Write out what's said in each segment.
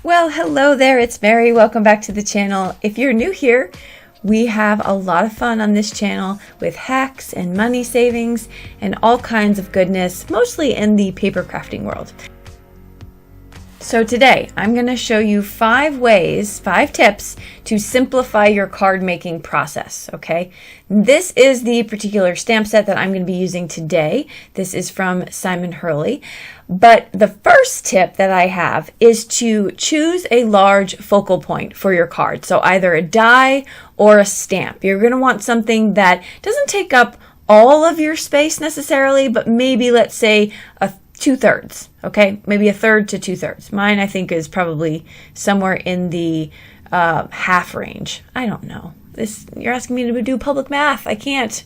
Well, hello there, it's Mary. Welcome back to the channel. If you're new here, we have a lot of fun on this channel with hacks and money savings and all kinds of goodness, mostly in the paper crafting world. So today, I'm going to show you 5 tips to simplify your card making process, okay? This is the particular stamp set that I'm going to be using today. This is from 𝗦𝗘𝗧𝗨𝗣. But the first tip that I have is to choose a large focal point for your card. So either a die or a stamp. You're going to want something that doesn't take up all of your space necessarily, but maybe let's say a 2/3, okay? Maybe 1/3 to 2/3. Mine, I think, is probably somewhere in the half range. I don't know. You're asking me to do public math. I can't.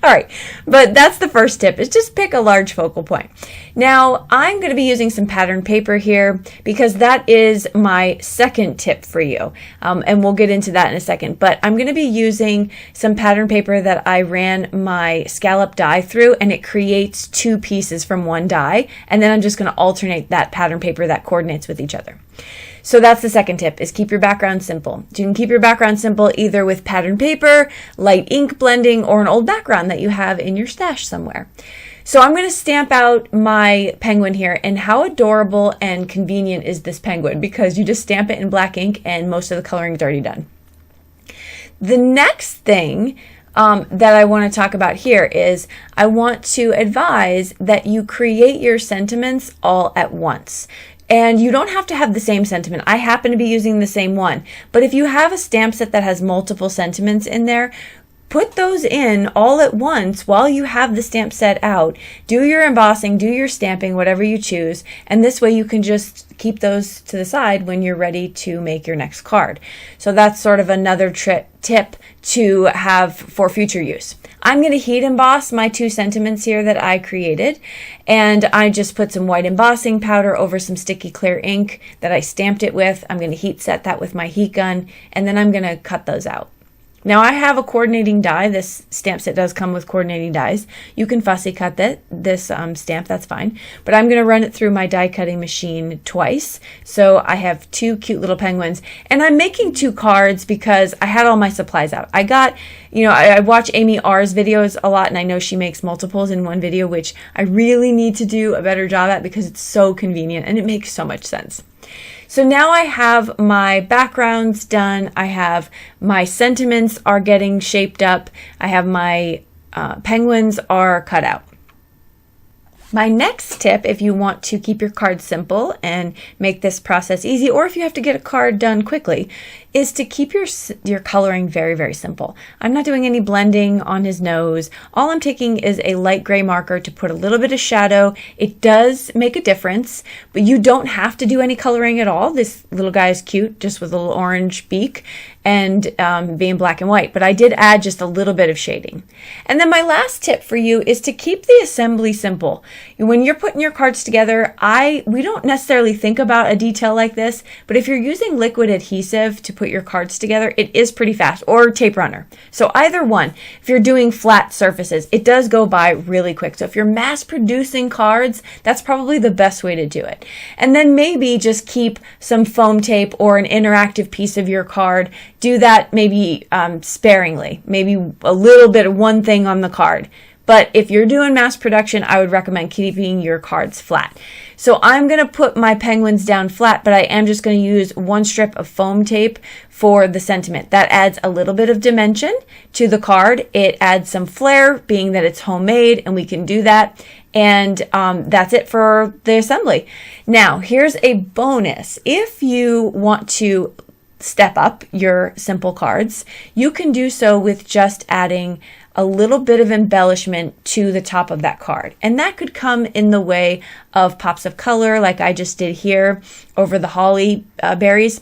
All right, but that's the first tip, is just pick a large focal point. Now, I'm going to be using some pattern paper here because that is my second tip for you, and we'll get into that in a second. But I'm going to be using some pattern paper that I ran my scallop die through, and it creates 2 pieces from one die, and then I'm just going to alternate that pattern paper that coordinates with each other. So that's the second tip, is keep your background simple. You can keep your background simple either with pattern paper, light ink blending, or an old background that you have in your stash somewhere. So I'm going to stamp out my penguin here, and how adorable and convenient is this penguin, because you just stamp it in black ink and most of the coloring is already done. The next thing that I want to talk about here is I want to advise that you create your sentiments all at once. And you don't have to have the same sentiment. I happen to be using the same one. But if you have a stamp set that has multiple sentiments in there, put those in all at once while you have the stamp set out. Do your embossing, do your stamping, whatever you choose. And this way you can just keep those to the side when you're ready to make your next card. So that's sort of another tip to have for future use. I'm going to heat emboss my 2 sentiments here that I created, and I just put some white embossing powder over some sticky clear ink that I stamped it with. I'm going to heat set that with my heat gun, and then I'm going to cut those out. Now I have a coordinating die. This stamp set does come with coordinating dies. You can fussy cut this stamp, that's fine. But I'm going to run it through my die cutting machine twice. So I have 2 cute little penguins. And I'm making 2 cards because I had all my supplies out. I got, I watch Amy R's videos a lot, and I know she makes multiples in one video, which I really need to do a better job at because it's so convenient and it makes so much sense. So now I have my backgrounds done. I have my sentiments are getting shaped up. I have my penguins are cut out. My next tip, if you want to keep your card simple and make this process easy, or if you have to get a card done quickly, is to keep your coloring very, very simple. I'm not doing any blending on his nose. All I'm taking is a light gray marker to put a little bit of shadow. It does make a difference, but you don't have to do any coloring at all. This little guy is cute, just with a little orange beak and being black and white, but I did add just a little bit of shading. And then my last tip for you is to keep the assembly simple. When you're putting your cards together, we don't necessarily think about a detail like this, but if you're using liquid adhesive to put your cards together, it is pretty fast, or tape runner. So either one. If you're doing flat surfaces, it does go by really quick. So if you're mass producing cards, that's probably the best way to do it. And then maybe just keep some foam tape or an interactive piece of your card. Do that maybe sparingly, maybe a little bit of one thing on the card. But if you're doing mass production, I would recommend keeping your cards flat. So I'm going to put my penguins down flat, but I am just going to use 1 strip of foam tape for the sentiment. That adds a little bit of dimension to the card. It adds some flair, being that it's homemade, and we can do that. And that's it for the assembly. Now, here's a bonus. If you want to step up your simple cards, you can do so with just adding a little bit of embellishment to the top of that card. And that could come in the way of pops of color, like I just did here over the holly berries.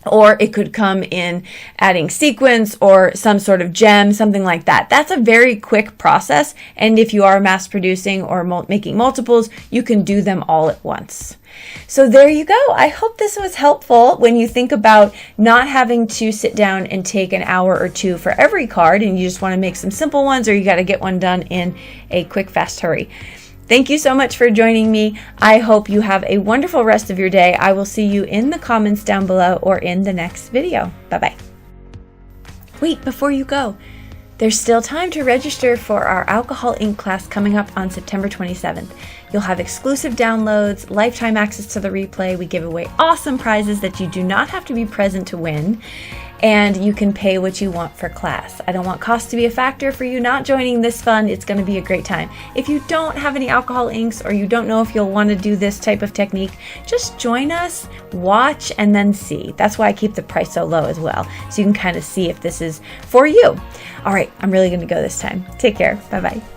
Or it could come in adding sequins or some sort of gem, something like that. That's a very quick process. And if you are mass producing or making multiples, you can do them all at once. So there you go. I hope this was helpful when you think about not having to sit down and take an hour or 2 for every card and you just want to make some simple ones, or you got to get one done in a quick, fast hurry. Thank you so much for joining me. I hope you have a wonderful rest of your day. I will see you in the comments down below or in the next video. Bye-bye. Wait, before you go, there's still time to register for our alcohol ink class coming up on September 27th. You'll have exclusive downloads, lifetime access to the replay. We give away awesome prizes that you do not have to be present to win, and you can pay what you want for class. I don't want cost to be a factor for you not joining this fun. It's going to be a great time. If you don't have any alcohol inks or you don't know if you'll want to do this type of technique, just join us, watch, and then see. That's why I keep the price so low as well, so you can kind of see if this is for you. All right, I'm really going to go this time. Take care. Bye-bye.